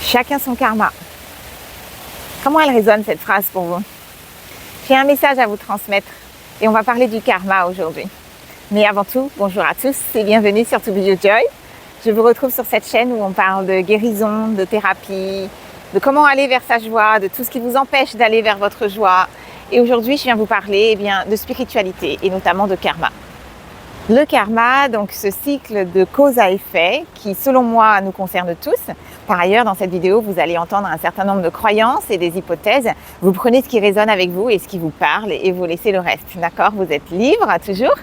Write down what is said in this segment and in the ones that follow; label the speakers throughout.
Speaker 1: Chacun son karma. Comment elle résonne cette phrase pour vous? J'ai un message à vous transmettre et on va parler du karma aujourd'hui. Mais avant tout, bonjour à tous et bienvenue sur To Be Your Joy. Je vous retrouve sur cette chaîne où on parle de guérison, de thérapie, de comment aller vers sa joie, de tout ce qui vous empêche d'aller vers votre joie. Et aujourd'hui, je viens vous parler de spiritualité et notamment de karma. Le karma, donc ce cycle de cause à effet qui, selon moi, nous concerne tous. Par ailleurs, dans cette vidéo, vous allez entendre un certain nombre de croyances et des hypothèses. Vous prenez ce qui résonne avec vous et ce qui vous parle et vous laissez le reste. D'accord? Vous êtes libre, toujours.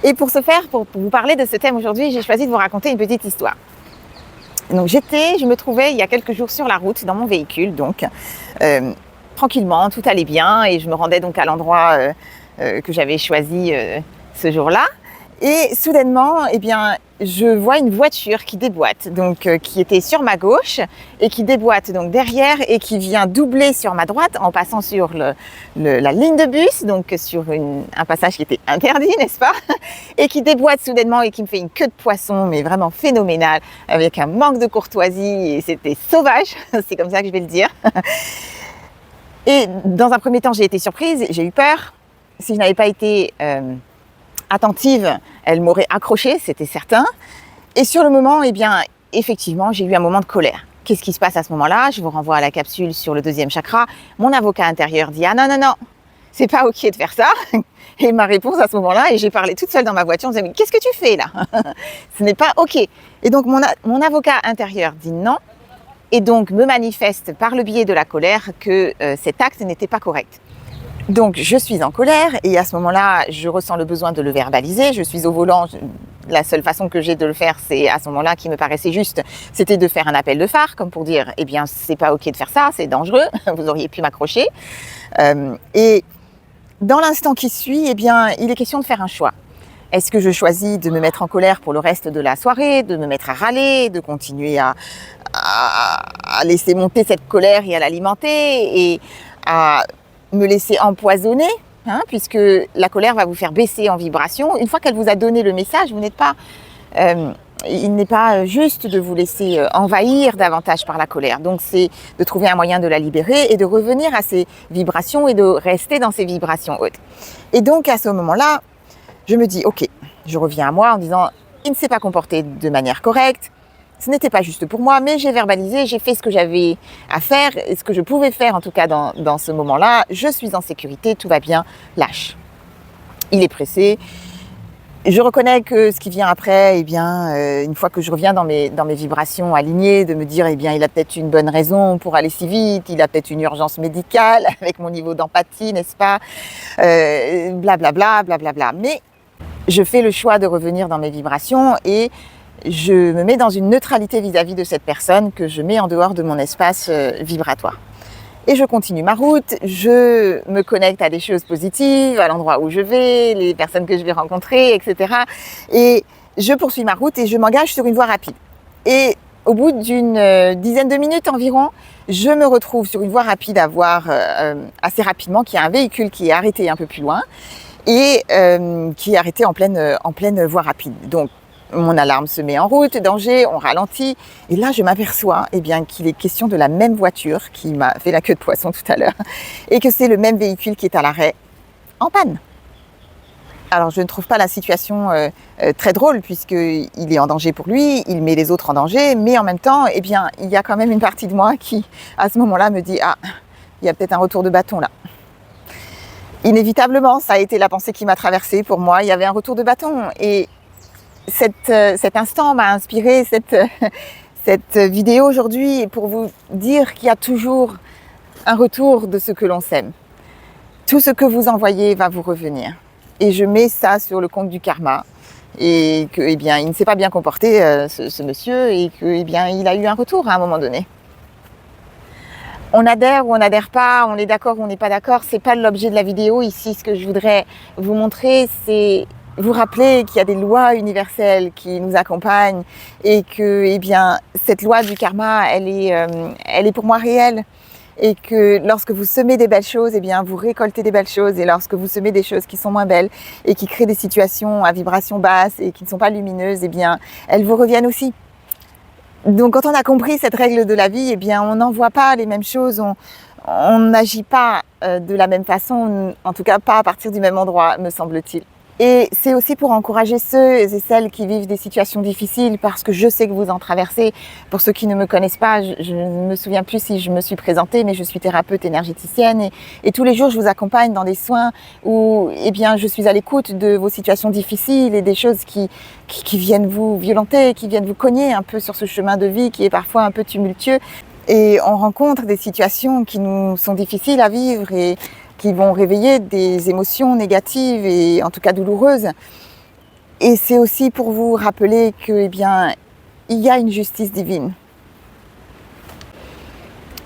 Speaker 1: Et pour ce faire, pour vous parler de ce thème aujourd'hui, j'ai choisi de vous raconter une petite histoire. Donc je me trouvais il y a quelques jours sur la route, dans mon véhicule, donc tranquillement, tout allait bien et je me rendais donc à l'endroit que j'avais choisi ce jour-là. Et soudainement, je vois une voiture qui déboîte, donc qui était sur ma gauche et qui déboîte donc derrière et qui vient doubler sur ma droite en passant sur la ligne de bus, donc sur un passage qui était interdit, n'est-ce pas? Et qui déboîte soudainement et qui me fait une queue de poisson, mais vraiment phénoménale, avec un manque de courtoisie et c'était sauvage, c'est comme ça que je vais le dire. Et dans un premier temps, j'ai été surprise, j'ai eu peur. Si je n'avais pas été attentive, elle m'aurait accrochée, c'était certain. Et sur le moment, effectivement, j'ai eu un moment de colère. Qu'est-ce qui se passe à ce moment-là? Je vous renvoie à la capsule sur le deuxième chakra. Mon avocat intérieur dit « Ah non, c'est pas ok de faire ça ». Et ma réponse à ce moment-là, et j'ai parlé toute seule dans ma voiture, on me disait « Mais qu'est-ce que tu fais là ?» Ce n'est pas ok. Et donc mon avocat intérieur dit non, et donc me manifeste par le biais de la colère que cet acte n'était pas correct. Donc je suis en colère et à ce moment-là, je ressens le besoin de le verbaliser. Je suis au volant, la seule façon que j'ai de le faire, c'est à ce moment-là qui me paraissait juste, c'était de faire un appel de phare, comme pour dire, c'est pas ok de faire ça, c'est dangereux, vous auriez pu m'accrocher. Et dans l'instant qui suit, il est question de faire un choix. Est-ce que je choisis de me mettre en colère pour le reste de la soirée, de me mettre à râler, de continuer à laisser monter cette colère et à l'alimenter et à me laisser empoisonner, puisque la colère va vous faire baisser en vibration. Une fois qu'elle vous a donné le message, il n'est pas juste de vous laisser envahir davantage par la colère. Donc c'est de trouver un moyen de la libérer et de revenir à ces vibrations et de rester dans ces vibrations hautes. Et donc à ce moment-là, je me dis, ok, je reviens à moi en disant, il ne s'est pas comporté de manière correcte, ce n'était pas juste pour moi, mais j'ai verbalisé, j'ai fait ce que j'avais à faire, et ce que je pouvais faire en tout cas dans ce moment-là. Je suis en sécurité, tout va bien, lâche. Il est pressé. Je reconnais que ce qui vient après, une fois que je reviens dans mes vibrations alignées, de me dire, il a peut-être une bonne raison pour aller si vite, il a peut-être une urgence médicale avec mon niveau d'empathie, n'est-ce pas? Blablabla, blablabla. Mais je fais le choix de revenir dans mes vibrations et je me mets dans une neutralité vis-à-vis de cette personne que je mets en dehors de mon espace vibratoire. Et je continue ma route, je me connecte à des choses positives, à l'endroit où je vais, les personnes que je vais rencontrer, etc. Et je poursuis ma route et je m'engage sur une voie rapide. Et au bout d'une dizaine de minutes environ, je me retrouve sur une voie rapide à voir assez rapidement qu'il y a un véhicule qui est arrêté un peu plus loin et qui est arrêté en pleine voie rapide. Donc, mon alarme se met en route, danger, on ralentit. Et là, je m'aperçois qu'il est question de la même voiture qui m'a fait la queue de poisson tout à l'heure et que c'est le même véhicule qui est à l'arrêt en panne. Alors, je ne trouve pas la situation très drôle puisqu'il est en danger pour lui, il met les autres en danger, mais en même temps, il y a quand même une partie de moi qui, à ce moment-là, me dit « Ah, il y a peut-être un retour de bâton là ». Inévitablement, ça a été la pensée qui m'a traversée. Pour moi, il y avait un retour de bâton et cet instant m'a inspiré cette vidéo aujourd'hui pour vous dire qu'il y a toujours un retour de ce que l'on sème. Tout ce que vous envoyez va vous revenir. Et je mets ça sur le compte du karma. Et que, il ne s'est pas bien comporté, ce monsieur, et que, il a eu un retour à un moment donné. On adhère ou on n'adhère pas, on est d'accord ou on n'est pas d'accord, c'est pas l'objet de la vidéo ici. Ce que je voudrais vous montrer, c'est vous rappeler qu'il y a des lois universelles qui nous accompagnent et que, cette loi du karma, elle est pour moi réelle. Et que lorsque vous semez des belles choses, vous récoltez des belles choses. Et lorsque vous semez des choses qui sont moins belles et qui créent des situations à vibration basse et qui ne sont pas lumineuses, elles vous reviennent aussi. Donc quand on a compris cette règle de la vie, eh bien on n'envoie pas les mêmes choses, on n'agit pas de la même façon, en tout cas pas à partir du même endroit, me semble-t-il. Et c'est aussi pour encourager ceux et celles qui vivent des situations difficiles, parce que je sais que vous en traversez. Pour ceux qui ne me connaissent pas, je ne me souviens plus si je me suis présentée, mais je suis thérapeute énergéticienne et tous les jours je vous accompagne dans des soins où eh bien, je suis à l'écoute de vos situations difficiles et des choses qui viennent vous violenter, qui viennent vous cogner un peu sur ce chemin de vie qui est parfois un peu tumultueux. Et on rencontre des situations qui nous sont difficiles à vivre et qui vont réveiller des émotions négatives et en tout cas douloureuses. Et c'est aussi pour vous rappeler que, eh bien, il y a une justice divine.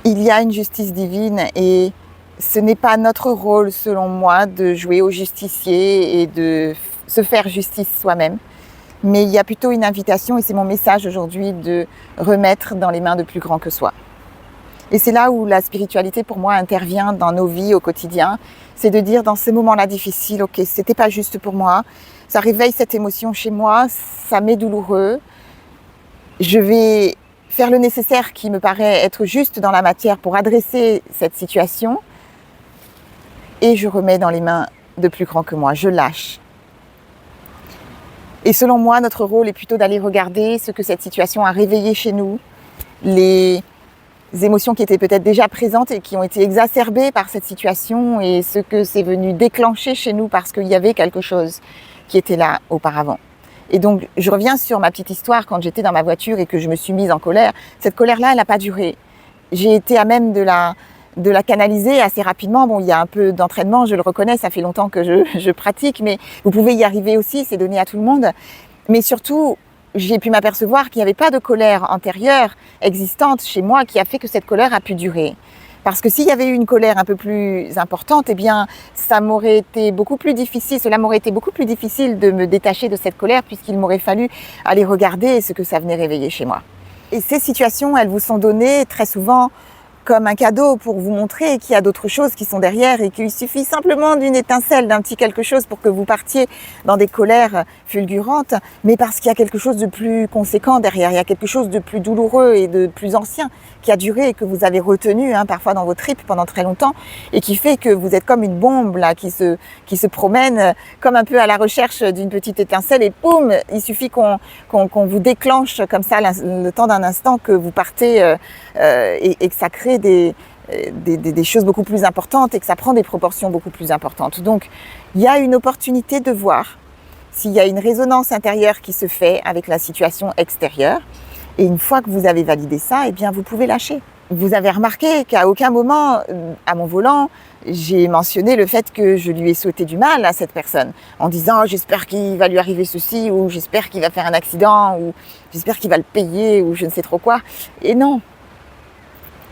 Speaker 1: Il y a une justice divine et ce n'est pas notre rôle, selon moi, de jouer au justicier et de se faire justice soi-même. Mais il y a plutôt une invitation, et c'est mon message aujourd'hui, de remettre dans les mains de plus grand que soi. Et c'est là où la spiritualité pour moi intervient dans nos vies au quotidien. C'est de dire dans ces moments-là difficiles, ok, c'était pas juste pour moi, ça réveille cette émotion chez moi, ça m'est douloureux. Je vais faire le nécessaire qui me paraît être juste dans la matière pour adresser cette situation. Et je remets dans les mains de plus grand que moi, je lâche. Et selon moi, notre rôle est plutôt d'aller regarder ce que cette situation a réveillé chez nous, les émotions qui étaient peut-être déjà présentes et qui ont été exacerbées par cette situation et ce que c'est venu déclencher chez nous parce qu'il y avait quelque chose qui était là auparavant. Et donc, je reviens sur ma petite histoire quand j'étais dans ma voiture et que je me suis mise en colère. Cette colère-là, elle n'a pas duré. J'ai été à même de la canaliser assez rapidement. Bon, il y a un peu d'entraînement, je le reconnais, ça fait longtemps que je pratique, mais vous pouvez y arriver aussi, c'est donné à tout le monde. Mais surtout, j'ai pu m'apercevoir qu'il n'y avait pas de colère antérieure existante chez moi qui a fait que cette colère a pu durer. Parce que s'il y avait eu une colère un peu plus importante, eh bien, cela m'aurait été beaucoup plus difficile de me détacher de cette colère puisqu'il m'aurait fallu aller regarder ce que ça venait réveiller chez moi. Et ces situations, elles vous sont données très souvent comme un cadeau pour vous montrer qu'il y a d'autres choses qui sont derrière et qu'il suffit simplement d'une étincelle, d'un petit quelque chose pour que vous partiez dans des colères fulgurantes, mais parce qu'il y a quelque chose de plus conséquent derrière, il y a quelque chose de plus douloureux et de plus ancien qui a duré et que vous avez retenu parfois dans vos tripes pendant très longtemps et qui fait que vous êtes comme une bombe là qui se promène comme un peu à la recherche d'une petite étincelle et boum, il suffit qu'on vous déclenche comme ça le temps d'un instant que vous partez et que ça crée des choses beaucoup plus importantes et que ça prend des proportions beaucoup plus importantes. Donc, il y a une opportunité de voir s'il y a une résonance intérieure qui se fait avec la situation extérieure. Et une fois que vous avez validé ça, eh bien, vous pouvez lâcher. Vous avez remarqué qu'à aucun moment, à mon volant, j'ai mentionné le fait que je lui ai souhaité du mal à cette personne en disant « j'espère qu'il va lui arriver ceci » ou « j'espère qu'il va faire un accident » ou « j'espère qu'il va le payer » ou je ne sais trop quoi. Et non.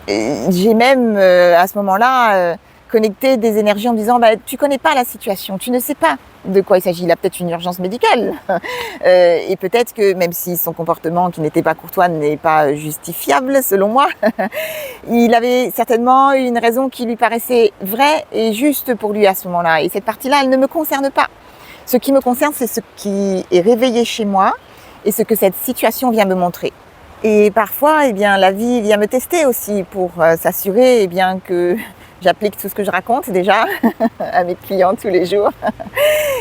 Speaker 1: J'ai même, à ce moment-là, connecté des énergies en me disant tu connais pas la situation, tu ne sais pas de quoi il s'agit, il a peut-être une urgence médicale et peut-être que même si son comportement qui n'était pas courtois n'est pas justifiable selon moi, il avait certainement une raison qui lui paraissait vraie et juste pour lui à ce moment-là et cette partie-là, elle ne me concerne pas. Ce qui me concerne, c'est ce qui est réveillé chez moi et ce que cette situation vient me montrer. Et parfois, eh bien, la vie vient me tester aussi pour s'assurer eh bien, que j'applique tout ce que je raconte déjà à mes clients tous les jours.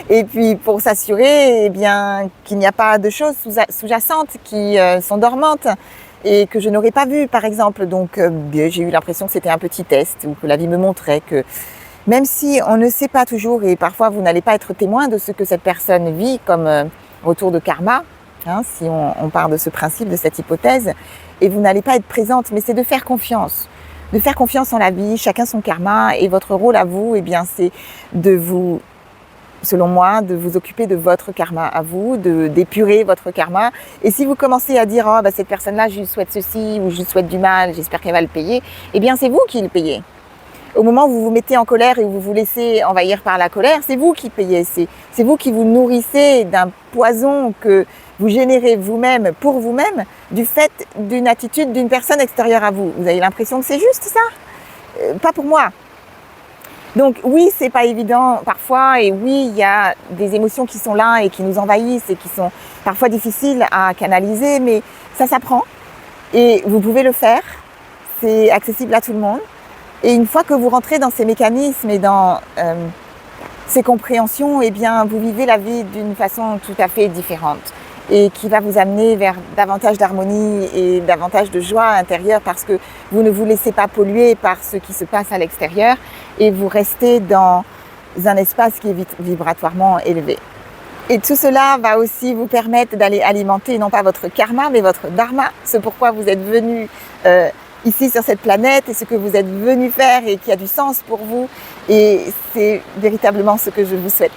Speaker 1: Et puis pour s'assurer eh bien, qu'il n'y a pas de choses sous-jacentes qui sont dormantes et que je n'aurais pas vues, par exemple. Donc j'ai eu l'impression que c'était un petit test ou que la vie me montrait que même si on ne sait pas toujours et parfois vous n'allez pas être témoin de ce que cette personne vit comme retour de karma, si on part de ce principe, de cette hypothèse, et vous n'allez pas être présente, mais c'est de faire confiance en la vie, chacun son karma, et votre rôle à vous, eh bien, c'est de vous, selon moi, de vous occuper de votre karma à vous, d'épurer votre karma, et si vous commencez à dire, cette personne-là, je lui souhaite ceci, ou je lui souhaite du mal, j'espère qu'elle va le payer, eh bien, c'est vous qui le payez. Au moment où vous vous mettez en colère et où vous vous laissez envahir par la colère, c'est vous qui payez, c'est vous qui vous nourrissez d'un poison que vous générez vous-même pour vous-même du fait d'une attitude d'une personne extérieure à vous. Vous avez l'impression que c'est juste ça ? Pas pour moi. Donc oui, c'est pas évident parfois et oui, il y a des émotions qui sont là et qui nous envahissent et qui sont parfois difficiles à canaliser, mais ça s'apprend. Et vous pouvez le faire, c'est accessible à tout le monde. Et une fois que vous rentrez dans ces mécanismes et dans ces compréhensions, eh bien, vous vivez la vie d'une façon tout à fait différente et qui va vous amener vers davantage d'harmonie et davantage de joie intérieure parce que vous ne vous laissez pas polluer par ce qui se passe à l'extérieur et vous restez dans un espace qui est vibratoirement élevé. Et tout cela va aussi vous permettre d'aller alimenter non pas votre karma mais votre dharma, ce pourquoi vous êtes venu ici sur cette planète et ce que vous êtes venu faire et qui a du sens pour vous. Et c'est véritablement ce que je vous souhaite.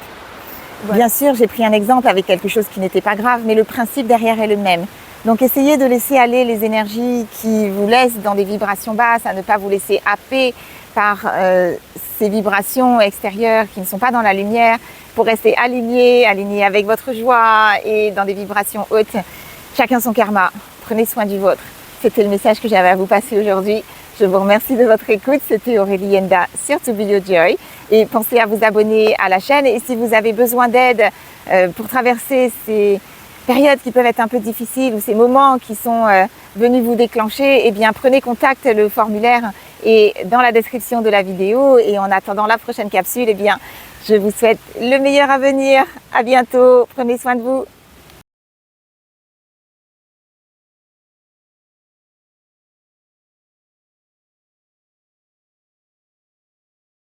Speaker 1: Ouais. Bien sûr, j'ai pris un exemple avec quelque chose qui n'était pas grave, mais le principe derrière est le même. Donc essayez de laisser aller les énergies qui vous laissent dans des vibrations basses, à ne pas vous laisser happer par ces vibrations extérieures qui ne sont pas dans la lumière, pour rester aligné avec votre joie et dans des vibrations hautes. Chacun son karma, prenez soin du vôtre. C'était le message que j'avais à vous passer aujourd'hui. Je vous remercie de votre écoute. C'était Aurélie Yenda sur To Be Your Joy. Et pensez à vous abonner à la chaîne. Et si vous avez besoin d'aide pour traverser ces périodes qui peuvent être un peu difficiles ou ces moments qui sont venus vous déclencher, eh bien prenez contact, le formulaire est dans la description de la vidéo. Et en attendant la prochaine capsule, eh bien je vous souhaite le meilleur à venir. À bientôt. Prenez soin de vous.